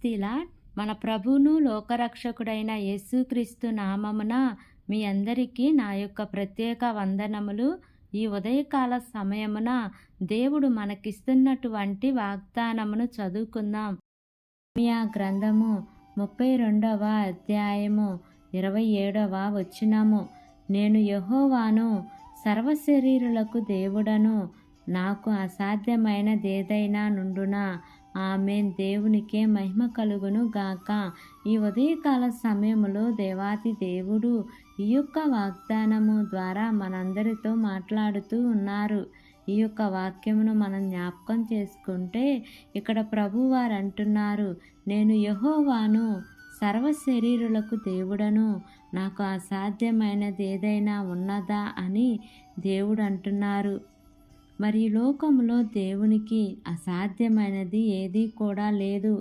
ప్రైస్తిలా మన ప్రభువును లోకరక్షకుడైన యేసుక్రీస్తు నామమున మీ అందరికీ నా యొక్క ప్రత్యేక వందనములు. ఈ ఉదయకాల సమయమున దేవుడు మనకిస్తున్నటువంటి వాగ్దానమును చదువుకుందాం. యెరెమీయా గ్రంథము 32వ అధ్యాయము 27వ వచనము. నేను యెహోవాను, సర్వశరీరులకు దేవుడను, నాకు అసాధ్యమైనదేదైనా నుండునా. ఆమేన్. దేవునికే మహిమ కలుగును గాక. ఈ ఉదయకాల సమయంలో దేవాతి దేవుడు ఈ యొక్క వాగ్దానము ద్వారా మనందరితో మాట్లాడుతూ ఉన్నారు. ఈ యొక్క వాక్యమును మనం జ్ఞాపకం చేసుకుంటే ఇక్కడ ప్రభువారు అంటున్నారు, నేను యెహోవాను, సర్వశరీరులకు దేవుడను, నాకు అసాధ్యమైనది ఏదైనా ఉన్నదా అని దేవుడు అంటున్నారు. మరి ఈ లోకంలో దేవునికి అసాధ్యమైనది ఏదీ కూడా లేదు.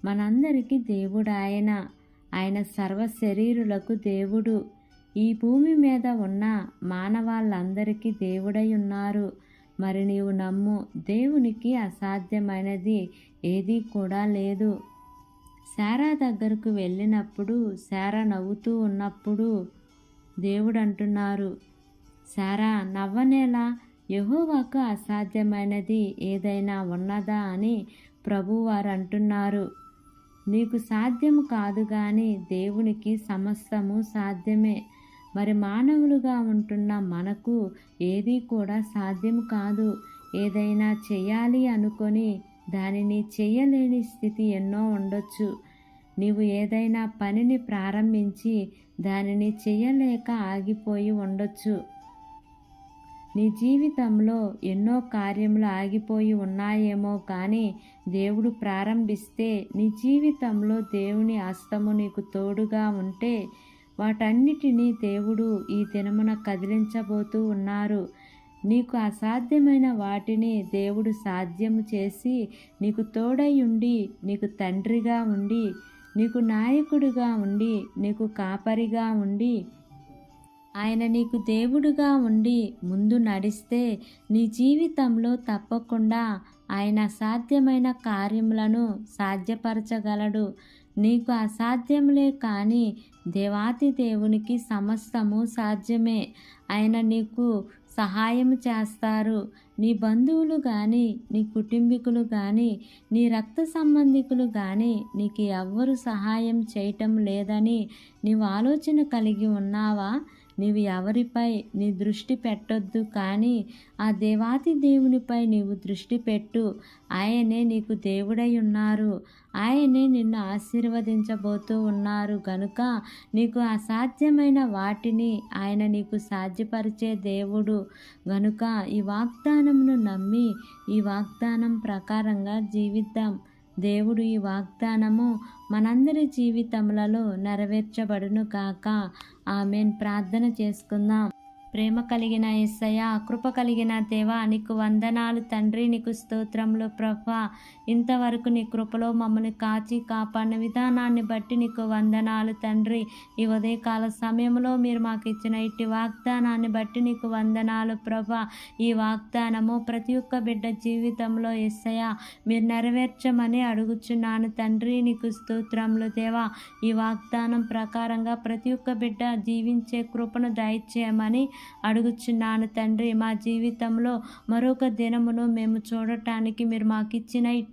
మనందరికీ దేవుడు ఆయన సర్వశరీరులకు దేవుడు. ఈ భూమి మీద ఉన్న మానవాళ్ళందరికీ దేవుడై ఉన్నారు. మరి నీవు నమ్ము, దేవునికి అసాధ్యమైనది ఏదీ కూడా లేదు. శారా దగ్గరకు వెళ్ళినప్పుడు శారా నవ్వుతూ ఉన్నప్పుడు దేవుడు అంటున్నారు, శారా నవ్వనేలా, యెహోవాకు అసాధ్యమైనది ఏదైనా ఉన్నదా అని ప్రభువారు అంటున్నారు. నీకు సాధ్యము కాదు కానీ దేవునికి సమస్తము సాధ్యమే. మరి మానవులుగా ఉంటున్న మనకు ఏదీ కూడా సాధ్యం కాదు. ఏదైనా చేయాలి అనుకొని దానిని చేయలేని స్థితి ఎన్నో ఉండొచ్చు. నీవు ఏదైనా పనిని ప్రారంభించి దానిని చేయలేక ఆగిపోయి ఉండొచ్చు. నీ జీవితంలో ఎన్నో కార్యములు ఆగిపోయి ఉన్నాయేమో కానీ దేవుడు ప్రారంభిస్తే నీ జీవితంలో దేవుని హస్తము నీకు తోడుగా ఉంటే వాటన్నిటినీ దేవుడు ఈ దినమున కదిలించబోతూ ఉన్నారు. నీకు అసాధ్యమైన వాటిని దేవుడు సాధ్యము చేసి నీకు తోడై ఉండి, నీకు తండ్రిగా ఉండి, నీకు నాయకుడిగా ఉండి, నీకు కాపరిగా ఉండి, ఆయన నీకు దేవుడుగా ఉండి ముందు నడిస్తే నీ జీవితంలో తప్పకుండా ఆయన అసాధ్యమైన కార్యములను సాధ్యపరచగలడు. నీకు అసాధ్యములే కానీ దేవాతి దేవునికి సమస్తము సాధ్యమే. ఆయన నీకు సహాయం చేస్తారు. నీ బంధువులు కానీ, నీ కుటుంబీకులు కానీ, నీ రక్త సంబంధికులు కానీ నీకు ఎవ్వరు సహాయం చేయటం లేదని నీవు ఆలోచన కలిగి ఉన్నావా? నీవు ఎవరిపై నీ దృష్టి పెట్టొద్దు కానీ ఆ దేవాతి దేవునిపై నీవు దృష్టి పెట్టు. ఆయనే నీకు దేవుడై ఉన్నారు. ఆయనే నిన్ను ఆశీర్వదించబోతూ ఉన్నారు గనుక నీకు అసాధ్యమైన వాటిని ఆయన నీకు సాధ్యపరిచే దేవుడు గనుక ఈ వాగ్దానమును నమ్మి ఈ వాగ్దానం ప్రకారంగా జీవిద్దాం. దేవుడు ఈ వాగ్దానము మనందరి జీవితములలో నెరవేర్చబడును గాక. ఆమేన్. ప్రార్థన చేసుకుందాం. ప్రేమ కలిగిన యేసయ్యా, కృప కలిగిన దేవా, నీకు వందనాలు తండ్రి. నీకు స్తోత్రములు ప్రభా. ఇంతవరకు నీ కృపలో మమ్మల్ని కాచి కాపాడిన విధానాన్ని బట్టి నీకు వందనాలు తండ్రి. ఈ ఉదయకాల సమయంలో మీరు మాకు ఇచ్చిన ఇట్టి వాగ్దానాన్ని బట్టి నీకు వందనాలు ప్రభా. ఈ వాగ్దానము ప్రతి ఒక్క బిడ్డ జీవితంలో యేసయ్యా మీరు నెరవేర్చమని అడుగుచున్నాను తండ్రి. నీకు స్తోత్రములు దేవా. ఈ వాగ్దానం ప్రకారంగా ప్రతి ఒక్క బిడ్డ జీవించే కృపను దయచేయమని అడుగుచున్నాను తండ్రి. మా జీవితంలో మరొక దినమును మేము చూడటానికి మీరు మాకు ఇచ్చిన ఇట్టి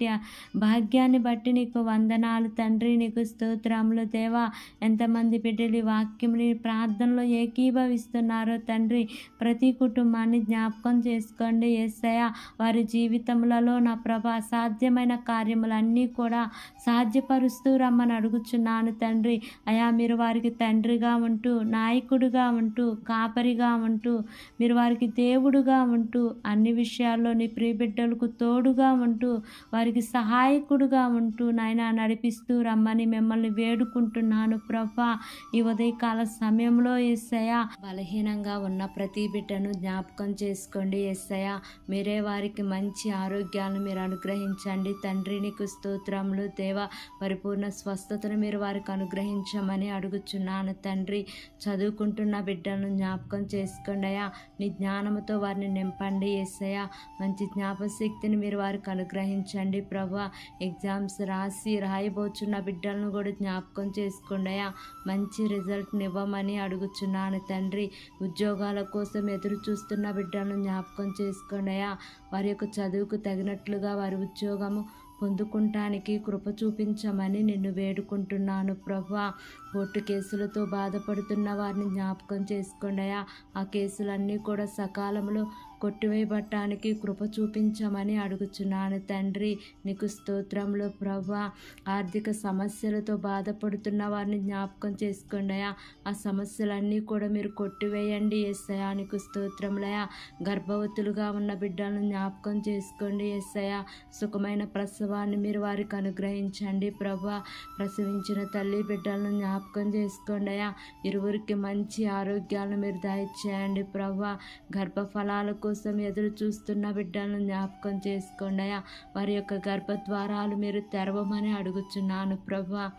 భాగ్యాన్ని బట్టి నీకు వందనాలు తండ్రి. నీకు స్తోత్రములు దేవా. ఎంతమంది బిడ్డలు ఈ వాక్యముని ప్రార్థనలో ఏకీభవిస్తున్నారో తండ్రి, ప్రతి కుటుంబాన్ని జ్ఞాపకం చేసుకోండి యేసయ్య. వారి జీవితములలో నా ప్రభా అసాధ్యమైన కార్యములన్నీ కూడా సాధ్యపరుస్తూ రమ్మని అడుగుచున్నాను తండ్రి. అయా మీరు వారికి తండ్రిగా ఉంటూ, నాయకుడిగా ఉంటూ, కాపరిగా ఉంటూ, మీరు వారికి దేవుడుగా ఉంటూ, అన్ని విషయాల్లో నీ ప్రియ బిడ్డలకు తోడుగా ఉంటూ, వారికి సహాయకుడుగా ఉంటూ నాయన నడిపిస్తూ రమ్మని మిమ్మల్ని వేడుకుంటున్నాను ప్రభా. ఈ ఉదయకాల సమయంలో యేసయ్య బలహీనంగా ఉన్న ప్రతి బిడ్డను జ్ఞాపకం చేసుకోండి యేసయ్య. మీరే వారికి మంచి ఆరోగ్యాలను మీరు అనుగ్రహించండి తండ్రి. నీకు స్తోత్రములు దేవా. పరిపూర్ణ స్వస్థతను మీరు వారికి అనుగ్రహించమని అడుగుచున్నాను తండ్రి. చదువుకుంటున్న బిడ్డను జ్ఞాపకం చేసుకోండి అయ్యా. నీ జ్ఞానంతో వారిని నింపండి యేసయ్య. మంచి జ్ఞాపశక్తిని మీరు వారికి అనుగ్రహించండి ప్రభువా. ఎగ్జామ్స్ రాయబోచున్న బిడ్డలను కూడా జ్ఞాపకం చేసుకోండి అయ్యా. మంచి రిజల్ట్ని ఇవ్వమని అడుగుచున్నాను తండ్రి. ఉద్యోగాల కోసం ఎదురు చూస్తున్న బిడ్డలను జ్ఞాపకం చేసుకోండి అయ్యా. వారి యొక్క చదువుకు తగినట్లుగా వారి ఉద్యోగము పొందుకుంటానికి కృప చూపించమని నిన్ను వేడుకుంటున్నాను ప్రభువా. కోర్టు కేసులతో బాధపడుతున్న వారిని జ్ఞాపకం చేసుకోండి అయ్యా. ఆ కేసులన్నీ కూడా సకాలంలో కొట్టివేయబట్టానికి కృప చూపించమని అడుగుచున్నాను తండ్రి. నీకు స్తోత్రంలో ప్రభువా. ఆర్థిక సమస్యలతో బాధపడుతున్న వారిని జ్ఞాపకం చేసుకోండి అయ్యా. ఆ సమస్యలన్నీ కూడా మీరు కొట్టివేయండి యేసయ్యా. నీకు స్తోత్రములయ్యా. గర్భవతులుగా ఉన్న బిడ్డలను జ్ఞాపకం చేసుకోండి యేసయ్యా. సుఖమైన ప్రసవాన్ని మీరు వారికి అనుగ్రహించండి ప్రభువా. ప్రసవించిన తల్లి బిడ్డలను జ్ఞాపకం చేసుకోండి అయ్యా. ఇరువురికి మంచి ఆరోగ్యాలను మీరు దయచేయండి ప్రభువా. గర్భఫలాల కోసం ఎదురు చూస్తున్న బిడ్డలను జ్ఞాపకం చేసుకోండి అయ్యా. వారి యొక్క గర్భద్వారాలు మీరు తెరవమని అడుగుచున్నాను ప్రభువా.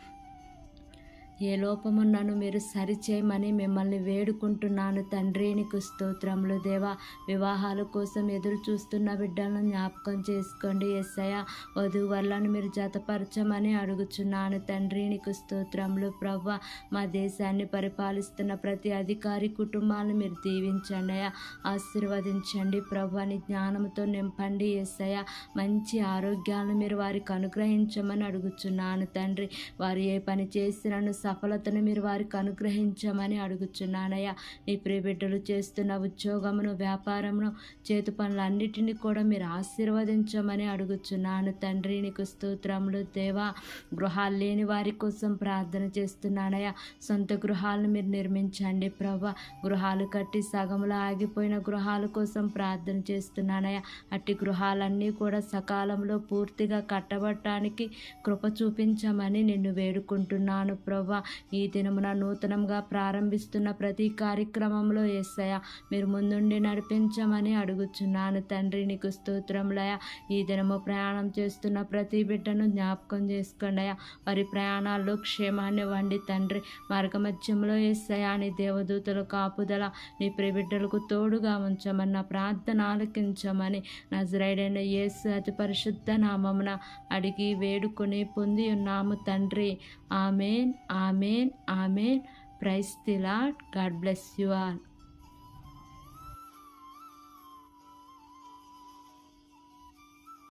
ఏ లోపమున్నను మీరు సరిచేయమని మిమ్మల్ని వేడుకుంటున్నాను తండ్రి. నీకు స్తోత్రములు దేవా. వివాహాల కోసం ఎదురు చూస్తున్న బిడ్డలను జ్ఞాపకం చేసుకోండి యేసయ్య. వధూవరులను మీరు జతపరచమని అడుగుచున్నాను తండ్రి. నీకు స్తోత్రములు ప్రభువా. మా దేశాన్ని పరిపాలిస్తున్న ప్రతి అధికారి కుటుంబాలను మీరు దీవించండి అయ్యా. ఆశీర్వదించండి ప్రభువా. నీ జ్ఞానంతో నింపండి యేసయ్య. మంచి ఆరోగ్యాలను మీరు వారికి అనుగ్రహించమని అడుగుచున్నాను తండ్రి. వారు ఏ పని చేసినను సఫలతను మీరు వారికి అనుగ్రహించమని అడుగుచున్నానయ్యా. నీ ప్రియబిడ్డలు చేస్తున్న ఉద్యోగమును, వ్యాపారమును, చేతు పనులన్నిటినీ కూడా మీరు ఆశీర్వదించమని అడుగుచున్నాను తండ్రి. నీకు స్తోత్రములు దేవా. గృహాలు లేని వారి కోసం ప్రార్థన చేస్తున్నానయ్యా. సొంత గృహాలను మీరు నిర్మించండి ప్రభా. గృహాలు కట్టి సగములో ఆగిపోయిన గృహాల కోసం ప్రార్థన చేస్తున్నానయ్యా. అట్టి గృహాలన్నీ కూడా సకాలంలో పూర్తిగా కట్టబడటానికి కృప చూపించమని నిన్ను వేడుకుంటున్నాను ప్రభా. ఈ దినమున నూతనంగా ప్రారంభిస్తున్న ప్రతి కార్యక్రమంలో యేసయ్య మీరు ముందుండి నడిపించమని అడుగుచున్నాను తండ్రి. నీకు స్తోత్రములయ్యా. ఈ దినము ప్రయాణం చేస్తున్న ప్రతి బిడ్డను జ్ఞాపకం చేసుకోండి అయ్యా. వారి ప్రయాణాల్లో క్షేమాన్ని వండి తండ్రి. మార్గమధ్యంలో యేసయ్య నీ దేవదూతల కాపుదల నీ ప్రియబిడ్డలకు తోడుగా ఉంచమన్న ప్రార్థన ఆలకించమని నజరేయుడైన యేసు అతి పరిశుద్ధ నామమున అడిగి వేడుకొని పొంది ఉన్నాము తండ్రి. Amen, amen, amen. Praise the Lord. God bless you all.